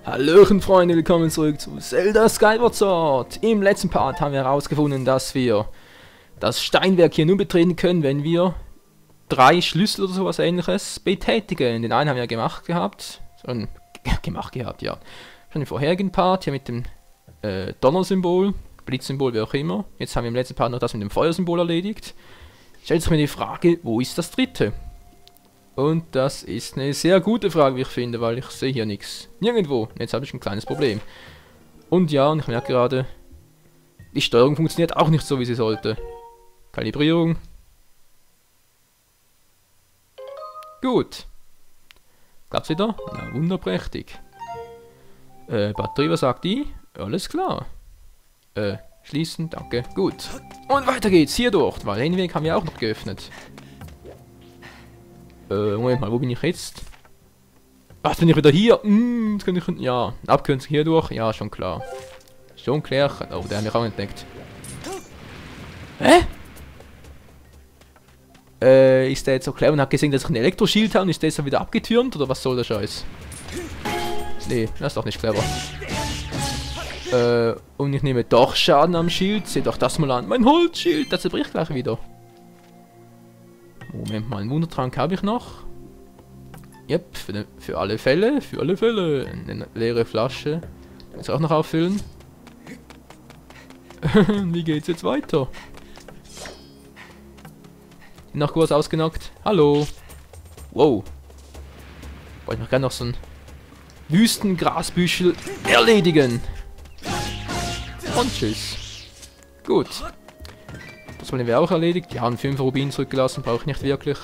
Hallöchen Freunde, willkommen zurück zu Zelda Skyward Sword. Im letzten Part haben wir herausgefunden, dass wir das Steinwerk hier nur betreten können, wenn wir 3 Schlüssel oder sowas ähnliches betätigen. Den einen haben wir gemacht gehabt, ja. Schon im vorherigen Part, hier mit dem Donnersymbol, Blitzsymbol, wie auch immer. Jetzt haben wir im letzten Part noch das mit dem Feuersymbol erledigt. Stellt sich mir die Frage, wo ist das dritte? Und das ist eine sehr gute Frage, wie ich finde, weil ich sehe hier nichts. Nirgendwo. Jetzt habe ich ein kleines Problem. Und ja, und ich merke gerade, die Steuerung funktioniert auch nicht so, wie sie sollte. Kalibrierung. Gut. Klappt's wieder? Na, wunderprächtig. Batterie, was sagt die? Alles klar. Schließen, danke. Gut. Und weiter geht's, hier durch, weil den Weg haben wir auch noch geöffnet. Moment mal, wo bin ich jetzt? Ach, bin ich wieder hier? Jetzt kann ich... Ja, Abkürzung hier durch? Ja, schon klar. Schon klar. Oh, der hat mich auch entdeckt. Hä? Ist der jetzt so clever und hat gesehen, dass ich ein Elektroschild habe und ist der jetzt wieder abgetürmt? Oder was soll der Scheiß? Nee, das ist doch nicht clever. Und ich nehme doch Schaden am Schild. Seht doch das mal an. Mein Holzschild, das zerbricht gleich wieder. Moment mal, einen Wundertrank habe ich noch. Yep, für alle Fälle, Eine leere Flasche. Muss auch noch auffüllen. Wie geht's jetzt weiter? Noch kurz ausgenockt. Hallo. Wow. Wollte ich noch gerne noch so ein Wüstengrasbüschel erledigen. Und tschüss. Gut. Das wollen wir auch erledigt. Ja, einen 5 Rubin zurückgelassen, brauche ich nicht wirklich.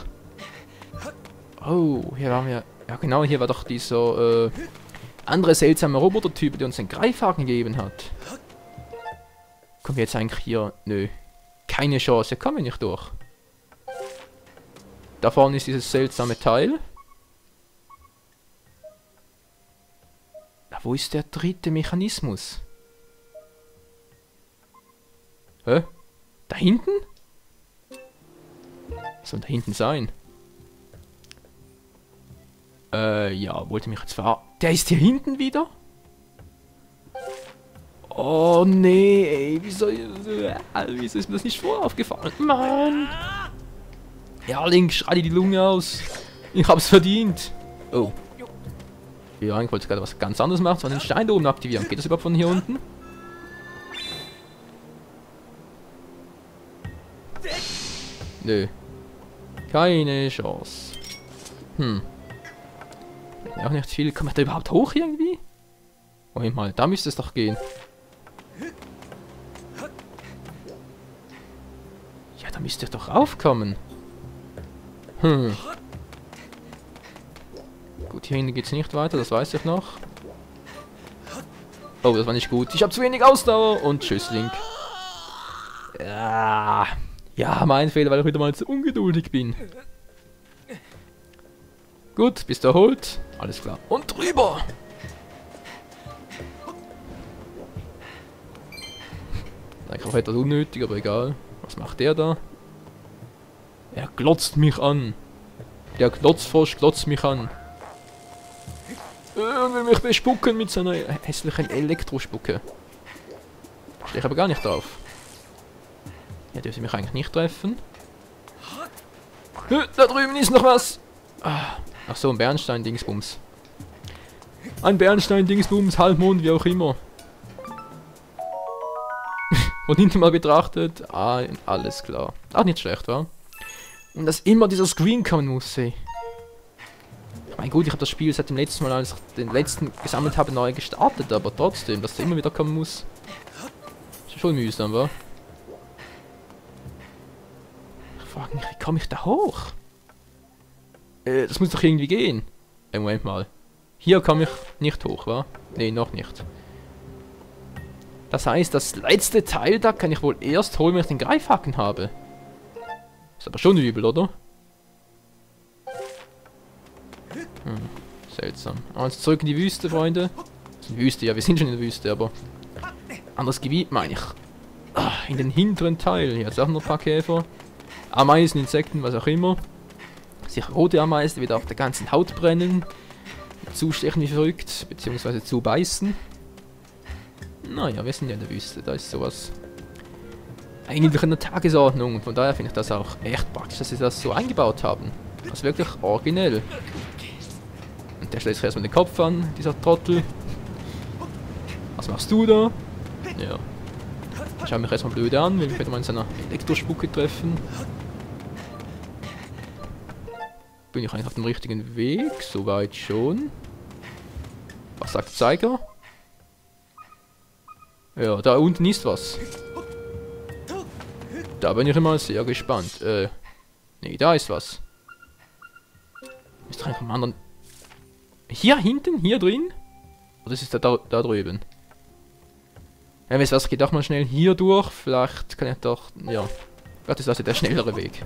Oh, hier waren wir... Ja genau, hier war doch dieser andere seltsame Roboter-Typ, der uns den Greifhaken gegeben hat. Kommen wir jetzt eigentlich hier... Nö. Keine Chance, kommen wir nicht durch. Da vorne ist dieses seltsame Teil. Na, wo ist der dritte Mechanismus? Hä? Da hinten? Was soll da hinten sein? Ja, wollte mich jetzt Der ist hier hinten wieder? Oh nee, ey, wieso ist mir das nicht vorher aufgefallen? Mann! Ja, Link, schrei dir die Lunge aus. Ich hab's verdient. Oh. Ja, eigentlich wollte ich gerade was ganz anderes machen, sondern den Stein da oben aktivieren. Geht das überhaupt von hier unten? Nö. Keine Chance. Auch nicht viel. Kann man da überhaupt hoch irgendwie? Moment mal, da müsste es doch gehen. Ja, da müsste ich doch raufkommen. Gut, hier hinten geht's nicht weiter, das weiß ich noch. Oh, das war nicht gut. Ich habe zu wenig Ausdauer. Und tschüss, Link. Ja, mein Fehler, weil ich wieder mal zu ungeduldig bin. Gut, bist du erholt. Alles klar. Und drüber! Eigentlich auch etwas unnötig, aber egal. Was macht der da? Er glotzt mich an. Der Glotzfrosch glotzt mich an. Und will mich bespucken mit seiner hässlichen Elektrospucke. Stehe ich aber gar nicht drauf. Ja, dürfte mich eigentlich nicht treffen. Da drüben ist noch was. Ach so, ein Bernstein-Dingsbums. Ein Bernstein-Dingsbums, Halbmond, wie auch immer. Von hinten mal betrachtet. Alles klar. Auch nicht schlecht, wa? Und dass immer dieser Screen kommen muss, ey. Ich meine, gut, ich habe das Spiel seit dem letzten Mal, als ich den letzten gesammelt habe, neu gestartet, aber trotzdem, dass der immer wieder kommen muss. Ist schon mühsam, wa? Ich frage mich, wie komme ich da hoch? Das muss doch irgendwie gehen. Moment mal. Hier komme ich nicht hoch, wa? Nee, noch nicht. Das heißt, das letzte Teil da kann ich wohl erst holen, wenn ich den Greifhaken habe. Ist aber schon übel, oder? Seltsam. Also zurück in die Wüste, Freunde. Das ist eine Wüste, ja, wir sind schon in der Wüste, aber... Anderes Gebiet, meine ich. In den hinteren Teil. Hier hat es auch noch ein paar Käfer. Ameisen, Insekten, was auch immer. Sich rote Ameisen wieder auf der ganzen Haut brennen. zustechen wie verrückt, beziehungsweise zubeißen. Naja, wir sind ja in der Wüste, da ist sowas eigentlich in der Tagesordnung. Von daher finde ich das auch echt praktisch, dass sie das so eingebaut haben. Das ist wirklich originell. Und der schlägt sich erstmal den Kopf an, dieser Trottel. Was machst du da? Ja. Ich schaue mich erstmal blöd an, will mich wieder mal in seiner Elektrospucke treffen. Bin ich eigentlich auf dem richtigen Weg? Soweit schon. Was sagt Zeiger? Ja, da unten ist was. Da bin ich immer sehr gespannt. Nee, da ist was. Ist doch einfach am anderen... Hier hinten? Hier drin? Oder ist es da drüben? Ja, weißt du was, geht doch mal schnell hier durch. Vielleicht kann ich doch... Ja. Vielleicht ist das ja der schnellere Weg.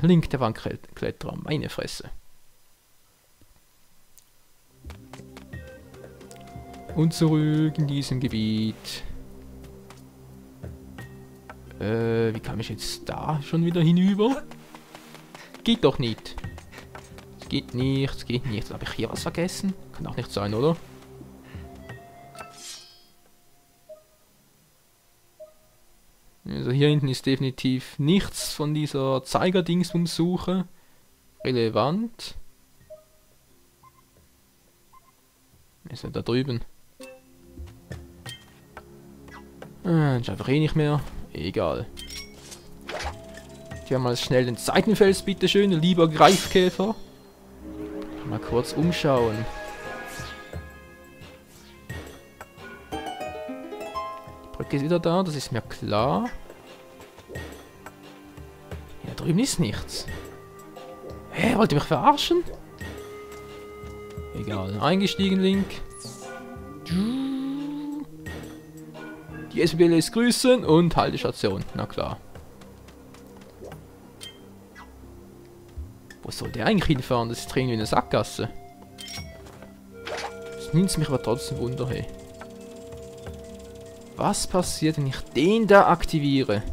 Link der Wandkletterer. Meine Fresse. Und zurück in diesem Gebiet. Wie kam ich jetzt da schon wieder hinüber? Geht doch nicht. Es geht nicht, es geht nicht. Habe ich hier was vergessen? Kann auch nicht sein, oder? Also hier hinten ist definitiv nichts von dieser Zeigerdingsbums-Suche relevant. Ist er da drüben? Ist einfach eh nicht mehr. Egal. Hier mal schnell den Seitenfels, bitteschön, lieber Greifkäfer. Mal kurz umschauen. Die Brücke ist wieder da, das ist mir klar. Hier drüben ist nichts. Hä, wollt ihr mich verarschen? Egal, eingestiegen, Link. Die SBL ist grüßen und Haltestation, na klar. Wo soll der eigentlich hinfahren? Das ist dringend wie eine Sackgasse. Das nimmt mich aber trotzdem Wunder, hey. Was passiert, wenn ich den da aktiviere?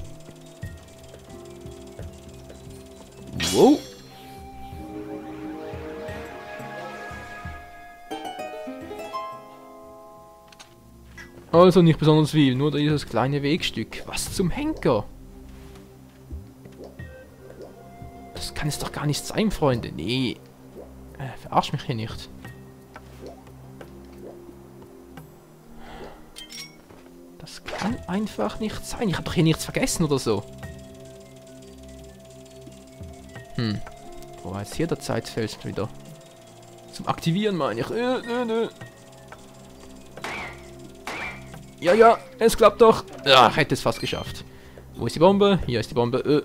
Wow. Also nicht besonders viel, nur dieses kleine Wegstück. Was zum Henker? Das kann es doch gar nicht sein, Freunde. Nee. Verarsch mich hier nicht. Das kann einfach nicht sein. Ich habe doch hier nichts vergessen oder so. Wo war jetzt hier der Zeitfeld wieder? Zum Aktivieren meine ich. Ja, ja, es klappt doch. Ja, hätte es fast geschafft. Wo ist die Bombe? Hier ist die Bombe.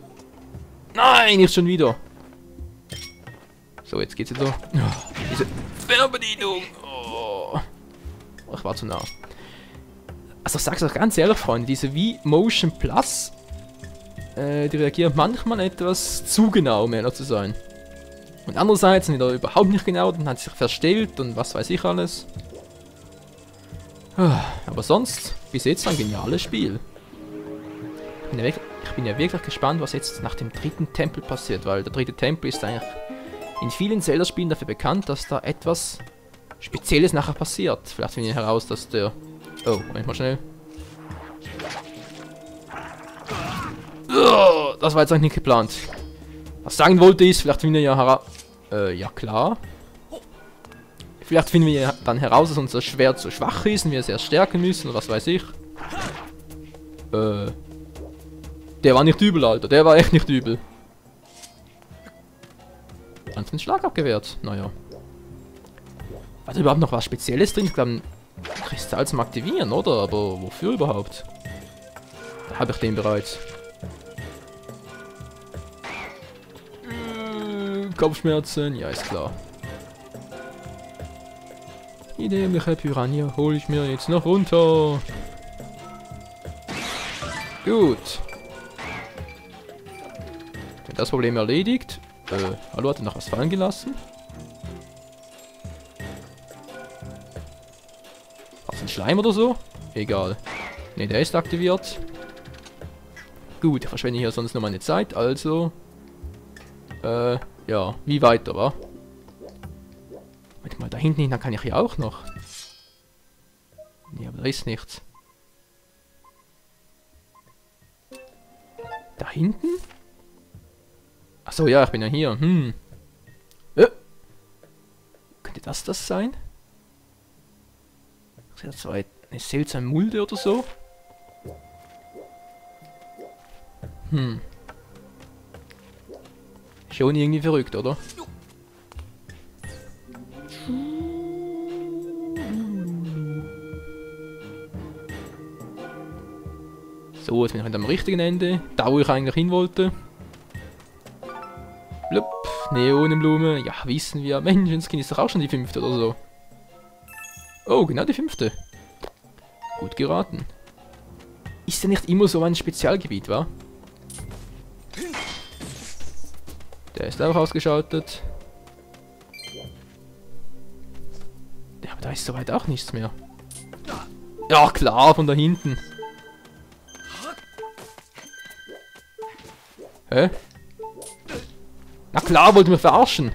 Nein, nicht schon wieder. So, jetzt geht's wieder. Oh, diese Fernbedienung. Oh, ich war zu nah. Also, sag's euch ganz ehrlich, Freunde, diese V-Motion Plus, die reagiert manchmal etwas zu genau, um ehrlich zu sein. Und andererseits wieder überhaupt nicht genau, dann hat sich verstellt und was weiß ich alles. Aber sonst, bis jetzt ein geniales Spiel. Ich bin ja wirklich gespannt, was jetzt nach dem dritten Tempel passiert, weil der dritte Tempel ist eigentlich in vielen Zelda-Spielen dafür bekannt, dass da etwas Spezielles nachher passiert. Vielleicht finden wir heraus, dass der... Oh, Moment mal schnell. Das war jetzt eigentlich nicht geplant. Was ich sagen wollte ist, vielleicht finden wir ja heraus... ja klar. Vielleicht finden wir dann heraus, dass unser Schwert so schwach ist und wir es erst stärken müssen, oder was weiß ich. Der war nicht übel, Alter. Der war echt nicht übel. Ganz einen Schlag abgewehrt. Naja. War da überhaupt noch was Spezielles drin? Ich glaube, ein Kristall zum Aktivieren, oder? Aber wofür überhaupt? Da habe ich den bereits. Kopfschmerzen, ja, ist klar. Die dämliche Piranha hole ich mir jetzt noch runter. Gut. Das Problem erledigt. Hallo, hat er noch was fallen gelassen? Was, ein Schleim oder so? Egal. Ne, der ist aktiviert. Gut, ich verschwende hier sonst nur meine Zeit, also... ja, wie weiter, wa? Da hinten hin, da kann ich ja auch noch. Nee, aber da ist nichts. Da hinten? Achso, ja, ich bin ja hier. Könnte das sein? Ich sehe zwar eine seltsame Mulde oder so. Schon irgendwie verrückt, oder? So, jetzt bin ich am richtigen Ende. Da, wo ich eigentlich hin wollte. Blub, Neonenblume. Ja, wissen wir. Menschenskin ist doch auch schon die 5. oder so. Oh, genau die 5. Gut geraten. Ist ja nicht immer so ein Spezialgebiet, wa? Der ist auch ausgeschaltet. Ja, aber da ist soweit auch nichts mehr. Ja, klar, von da hinten. Hä? Na klar, wollte mich verarschen.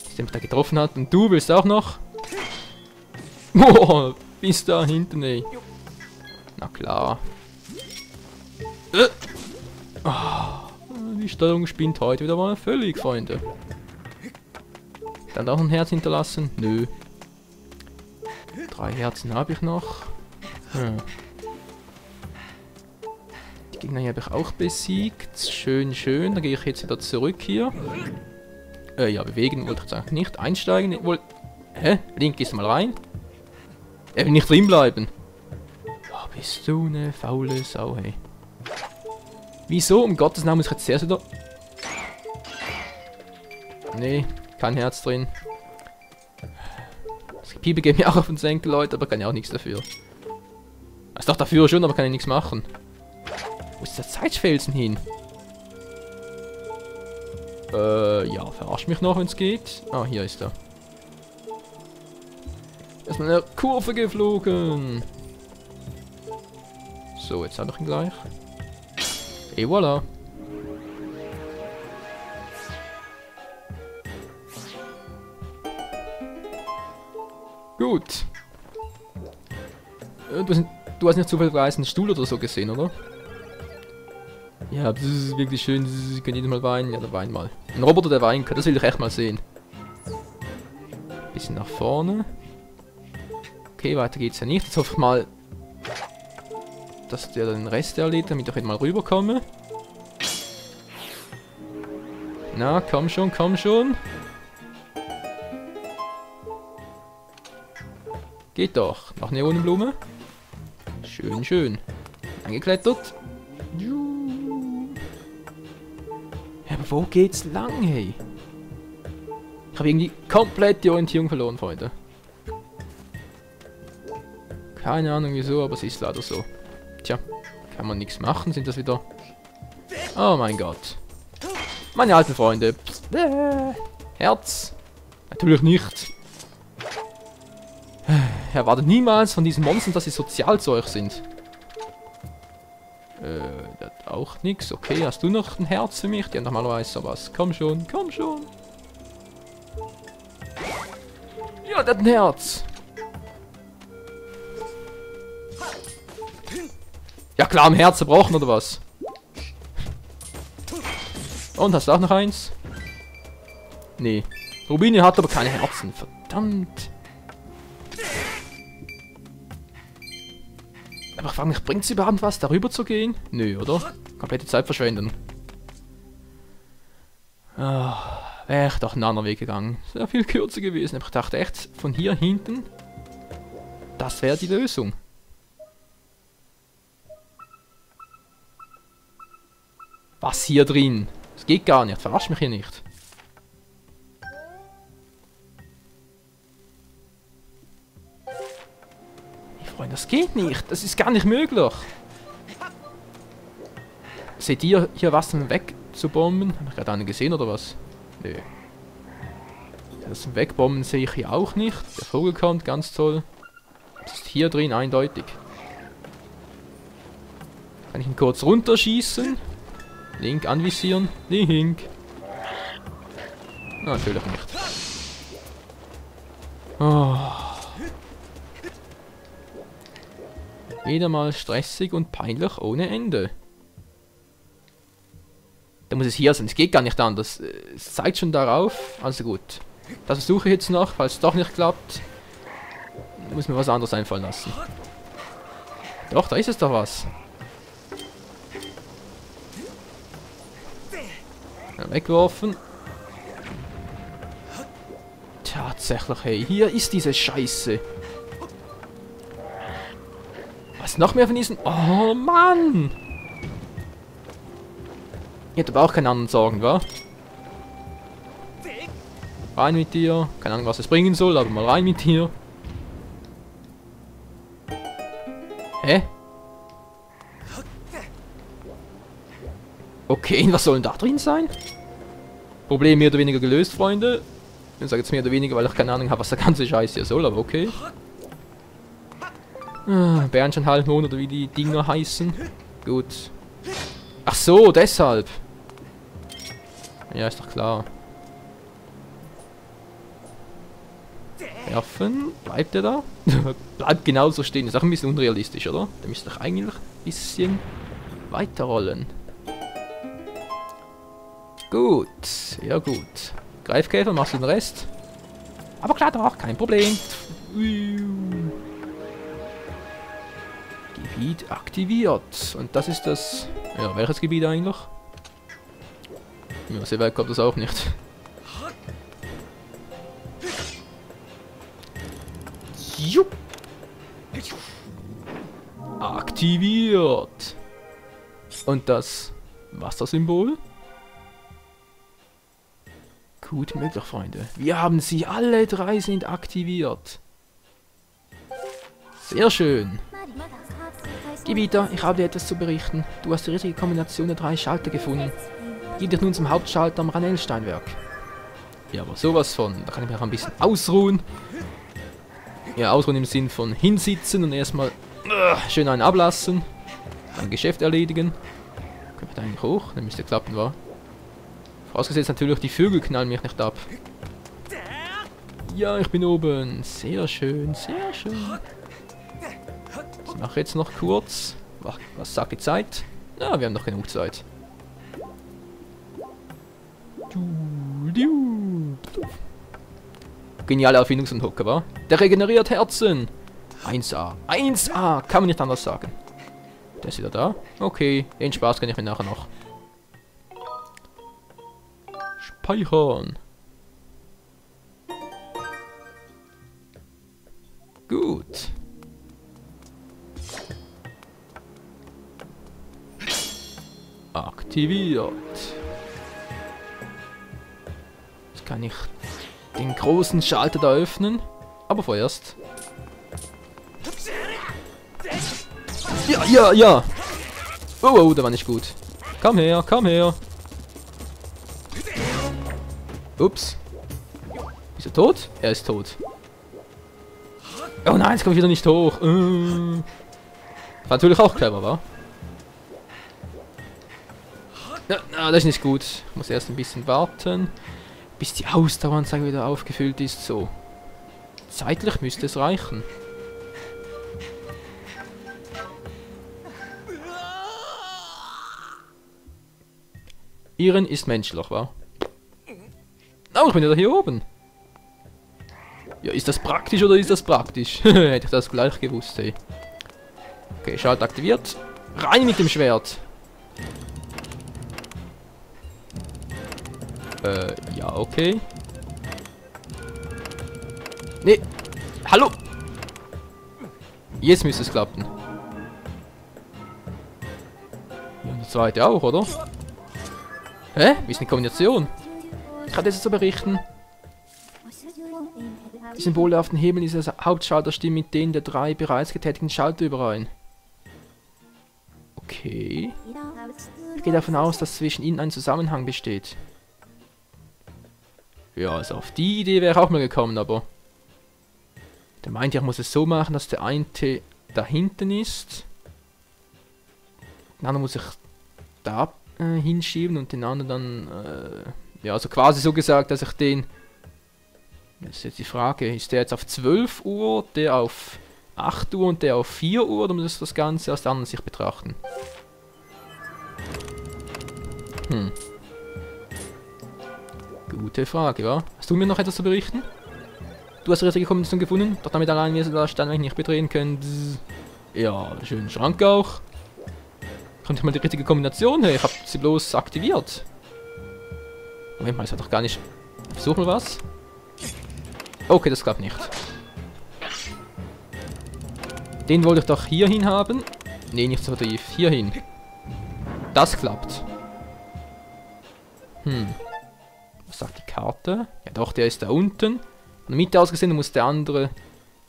Dass der mich da getroffen hat. Und du willst auch noch? Boah, bis da hinten, ey. Na klar. Die Steuerung spinnt heute wieder mal völlig, Freunde. Dann auch ein Herz hinterlassen? Nö. 3 Herzen habe ich noch. Die Gegner hier habe ich auch besiegt. Schön, schön. Dann gehe ich jetzt wieder zurück hier. Ja, bewegen wollte ich sagen. Nicht einsteigen. Hä? Link, gehst du mal rein? Er will nicht drin bleiben. Oh, bist du eine faule Sau, hey. Wieso? Um Gottes Namen muss ich jetzt zuerst wieder... Nee, kein Herz drin. Das Gepiepe geht mir auch auf den Senkel, Leute, aber kann ja auch nichts dafür. Also doch dafür schon, aber kann ja nichts machen. Wo ist der Zeitfelsen hin? Ja, verarsch mich noch, wenn es geht. Ah, hier ist er. Erstmal eine Kurve geflogen. So, jetzt habe ich ihn gleich. Et voilà. Gut. Du hast nicht zufälligerweise einen Stuhl oder so gesehen, oder? Ja, das ist wirklich schön. Sie können jedes Mal weinen. Ja, dann wein mal. Ein Roboter, der weinen kann, das will ich echt mal sehen. Bisschen nach vorne. Okay, weiter geht's ja nicht. Jetzt hoffe ich mal, dass der den Rest erledigt, damit ich mal rüberkomme. Na, komm schon, komm schon. Geht doch. Noch Neonenblume. Schön, schön. Angeklettert. Ja, aber wo geht's lang, hey? Ich habe irgendwie komplett die Orientierung verloren, Freunde. Keine Ahnung wieso, aber es ist leider so. Tja, kann man nichts machen, sind das wieder... Oh mein Gott. Meine alten Freunde. Herz. Natürlich nicht. Erwartet niemals von diesen Monstern, dass sie sozial zu euch sind. Das hat auch nichts. Okay, hast du noch ein Herz für mich? Die haben normalerweise sowas. Komm schon, komm schon. Ja, das hat ein Herz. Ja klar, am Herz zerbrochen oder was? Und hast du auch noch eins? Nee. Rubini hat aber keine Herzen. Verdammt. Aber ich frage mich, bringt es überhaupt was, darüber zu gehen? Nö, oder? Komplette Zeit verschwenden. Wäre ich doch einen anderen Weg gegangen. Sehr viel kürzer gewesen. Aber ich dachte echt, von hier hinten, das wäre die Lösung. Was hier drin? Das geht gar nicht. Verarsch mich hier nicht. Freunde, das geht nicht. Das ist gar nicht möglich. Seht ihr hier was wegzubomben? Habe ich gerade einen gesehen oder was? Nö. Das Wegbomben sehe ich hier auch nicht. Der Vogel kommt, ganz toll. Das ist hier drin eindeutig. Kann ich ihn kurz runterschießen? Link anvisieren. Link. Natürlich nicht. Oh. Wieder mal stressig und peinlich ohne Ende. Da muss es hier sein. Es geht gar nicht anders. Es zeigt schon darauf. Also gut. Das versuche ich jetzt noch. Falls es doch nicht klappt, muss mir was anderes einfallen lassen. Doch, da ist es doch was. Ja, weggeworfen. Tatsächlich, hey. Hier ist diese Scheiße. Was, noch mehr von diesen... Oh, Mann! Ihr habt aber auch keine anderen Sorgen, wa? Rein mit dir. Keine Ahnung, was es bringen soll, aber mal rein mit dir. Hä? Okay, was soll denn da drin sein? Problem mehr oder weniger gelöst, Freunde. Ich sage jetzt mehr oder weniger, weil ich keine Ahnung habe, was der ganze Scheiß hier soll, aber okay. Ah, Bärenschenhalbmond oder wie die Dinger heißen. Gut. Ach so, deshalb. Ja, ist doch klar. Werfen. Bleibt der da? Bleibt genauso stehen. Ist auch ein bisschen unrealistisch, oder? Der müsste doch eigentlich ein bisschen weiterrollen. Gut. Ja, gut. Greifkäfer, machst du den Rest? Aber klar doch, kein Problem. Gebiet aktiviert. Und das ist das... Ja, welches Gebiet eigentlich? Ja, sehr weit kommt das auch nicht. Jupp. Aktiviert. Und das Wassersymbol? Gut möglich, Freunde. Wir haben sie, alle drei sind aktiviert. Sehr schön. Gebieter, ich habe dir etwas zu berichten. Du hast die richtige Kombination der 3 Schalter gefunden. Geh dich nun zum Hauptschalter am Ranellsteinwerk. Ja, aber sowas von. Da kann ich mich auch ein bisschen ausruhen. Ja, ausruhen im Sinn von hinsitzen und erstmal schön einen ablassen. Ein Geschäft erledigen. Können wir da eigentlich hoch? Dann müsste klappen, wa? Vorausgesetzt natürlich, die Vögel knallen mich nicht ab. Ja, ich bin oben. Sehr schön, sehr schön. Ich mache jetzt noch kurz. Was sagt die Zeit? Na, wir haben noch genug Zeit. Geniale Erfindungsunhocker, wa? Der regeneriert Herzen. 1A. 1A! Kann man nicht anders sagen. Der ist wieder da. Okay, den Spaß kann ich mir nachher noch. Speichern. Gut. Aktiviert. Jetzt kann ich den großen Schalter da öffnen. Aber vorerst. Ja, ja, ja. Oh, oh, der war nicht gut. Komm her, komm her. Ups. Ist er tot? Er ist tot. Oh nein, jetzt komme ich wieder nicht hoch. War natürlich auch clever, wa? Ja, das ist nicht gut. Ich muss erst ein bisschen warten, bis die Ausdaueranzeige wieder aufgefüllt ist. So. Zeitlich müsste es reichen. Iren ist menschlich, wa? Oh, ich bin wieder hier oben. Ja, ist das praktisch oder ist das praktisch? Hätte ich das gleich gewusst, hey. Okay, Schalt aktiviert. Rein mit dem Schwert. Ja, okay. Nee. Hallo. Jetzt müsste es klappen. Ja, und die zweite auch, oder? Hä? Wie ist eine Kombination? Ich hatte es zu berichten. Die Symbole auf den Hebeln dieses Hauptschalters stimmen mit denen der 3 bereits getätigten Schalter überein. Okay. Ich gehe davon aus, dass zwischen ihnen ein Zusammenhang besteht. Ja, also auf die Idee wäre ich auch mal gekommen, aber... Der meint, ich muss es so machen, dass der eine da hinten ist. Den anderen muss ich da hinschieben und den anderen dann... ja, also quasi so gesagt, dass ich den Das ist jetzt die Frage, ist der jetzt auf 12 Uhr, der auf 8 Uhr und der auf 4 Uhr, oder muss das Ganze aus der anderen Sicht betrachten? Gute Frage, wa? Hast du mir noch etwas zu berichten? Du hast die richtige Kombination gefunden, doch damit allein wir das Steinwerk nicht betreten können. Ja, schönen Schrank auch. Kommt mal die richtige Kombination her, ich hab sie bloß aktiviert. Moment mal, das war doch gar nicht... Versuch mal was. Okay, das klappt nicht. Den wollte ich doch hier hin haben. Nee, nicht so tief. Hier hin. Das klappt. Was sagt die Karte? Ja doch, der ist da unten. Von der Mitte aus gesehen muss der andere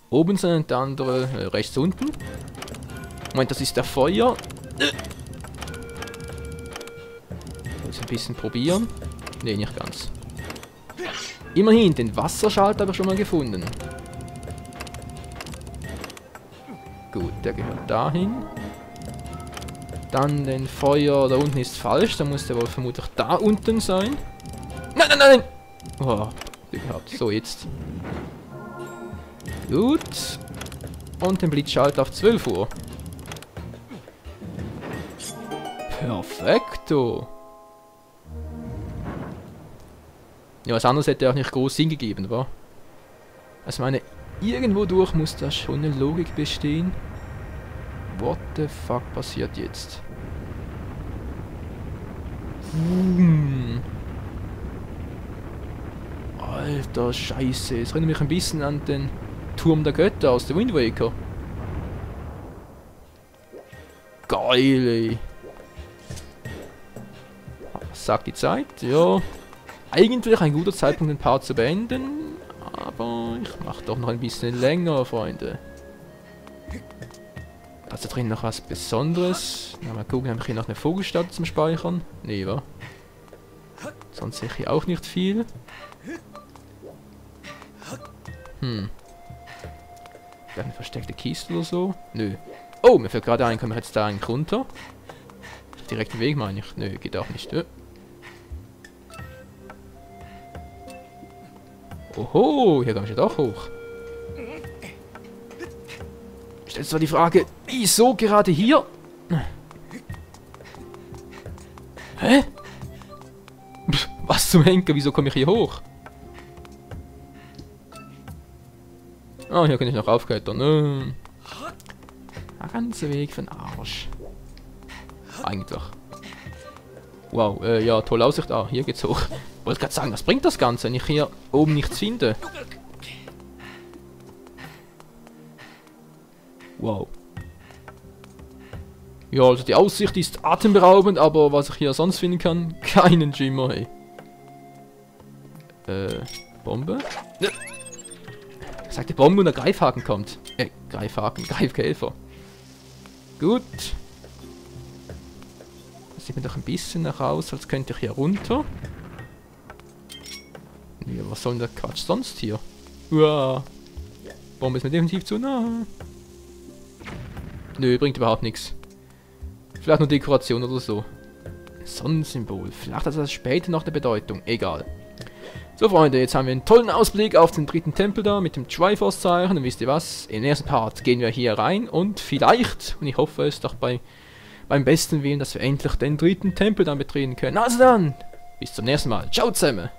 oben sein und der andere rechts unten. Moment, das ist der Feuer. Jetzt ein bisschen probieren. Nee, nicht ganz. Immerhin, den Wasserschalter habe ich schon mal gefunden. Gut, der gehört dahin. Dann den Feuer da unten ist falsch. Da muss der wohl vermutlich da unten sein. Nein, nein, nein! Oh, Glück gehabt. So, jetzt. Gut. Und den Blitzschalter auf 12 Uhr. Perfekto. Ja, was anderes hätte auch nicht groß Sinn gegeben, wa? Also meine, irgendwo durch muss da schon eine Logik bestehen. What the fuck passiert jetzt? Alter Scheiße, es erinnert mich ein bisschen an den Turm der Götter aus der Wind Waker. Geil, ey. Was sagt die Zeit? Ja. Eigentlich ein guter Zeitpunkt, den Part zu beenden. Aber ich mach doch noch ein bisschen länger, Freunde. Da ist da drin noch was Besonderes. Na, mal gucken, habe ich hier noch eine Vogelstadt zum Speichern? Nee, wa? Sonst sehe ich hier auch nicht viel. Vielleicht eine versteckte Kiste oder so? Nö. Oh, mir fällt gerade ein, komme ich jetzt da eigentlich runter? Direkten Weg meine ich. Nö, geht auch nicht. Oho, hier komme ich ja doch hoch. Stellt zwar die Frage, wieso gerade hier? Hä? Was zum Henker, wieso komme ich hier hoch? Ah, hier kann ich noch aufklettern. Der ganze Weg für den Arsch. Eigentlich. Wow, ja, tolle Aussicht. Ah, hier geht's hoch. Wollte gerade sagen, was bringt das Ganze, wenn ich hier oben nichts finde? Wow. Ja, also die Aussicht ist atemberaubend, aber was ich hier sonst finden kann, keinen Schimmer, hey. Bombe? Ne. Ich sagte Bombe und der Greifhaken kommt. Greifhaken, Greifkäfer. Gut. Das sieht mir doch ein bisschen nach aus, als könnte ich hier runter. Ja, was soll denn der Quatsch sonst hier? Uah. Bombe ist mir definitiv zu nah. Nö, bringt überhaupt nichts. Vielleicht nur Dekoration oder so. Sonnensymbol. Vielleicht hat das später noch eine Bedeutung. Egal. So, Freunde, jetzt haben wir einen tollen Ausblick auf den dritten Tempel da mit dem Triforce-Zeichen. Und wisst ihr was? In den ersten Part gehen wir hier rein und vielleicht, und ich hoffe es doch beim besten Willen, dass wir endlich den dritten Tempel dann betreten können. Also dann, bis zum nächsten Mal. Ciao zusammen.